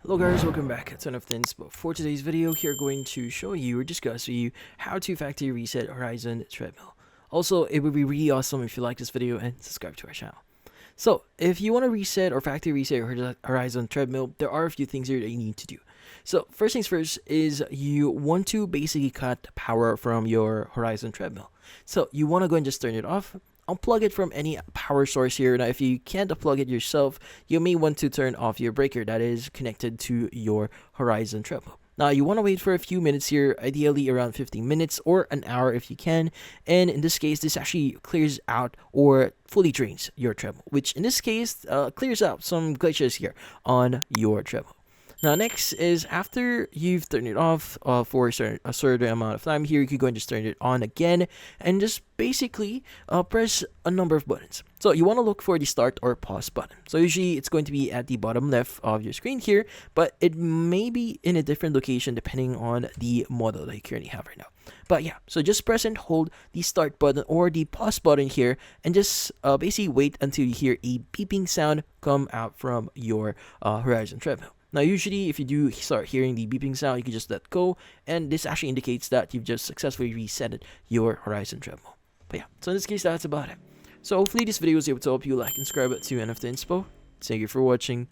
Hello guys, welcome back to another Inspo. For today's video, here going to show you or discuss with you how to factory reset Horizon Treadmill. Also, it would be really awesome if you like this video and subscribe to our channel. So, if you want to reset or factory reset your Horizon Treadmill, there are a few things here that you need to do. So, first things first is you want to basically cut power from your Horizon Treadmill. So, you want to go and just turn it off. Unplug it from any power source here. Now, if you can't unplug it yourself, you may want to turn off your breaker that is connected to your Horizon Treadmill. Now, you want to wait for a few minutes here, ideally around 15 minutes or an hour if you can. And in this case, this actually clears out or fully drains your treadmill, which in this case clears out some glitches here on your treadmill. Now, next is after you've turned it off for a certain amount of time here, you can go and just turn it on again and just basically press a number of buttons. So you want to look for the start or pause button. So usually it's going to be at the bottom left of your screen here, but it may be in a different location depending on the model that you currently have right now. But yeah, so just press and hold the start button or the pause button here and just basically wait until you hear a beeping sound come out from your Horizon Treadmill. Now, usually, if you do start hearing the beeping sound, you can just let go, and this actually indicates that you've just successfully reset your Horizon Treadmill. But yeah, so in this case, that's about it. So hopefully this video was able to help you like and subscribe to NFT Inspo. Thank you for watching.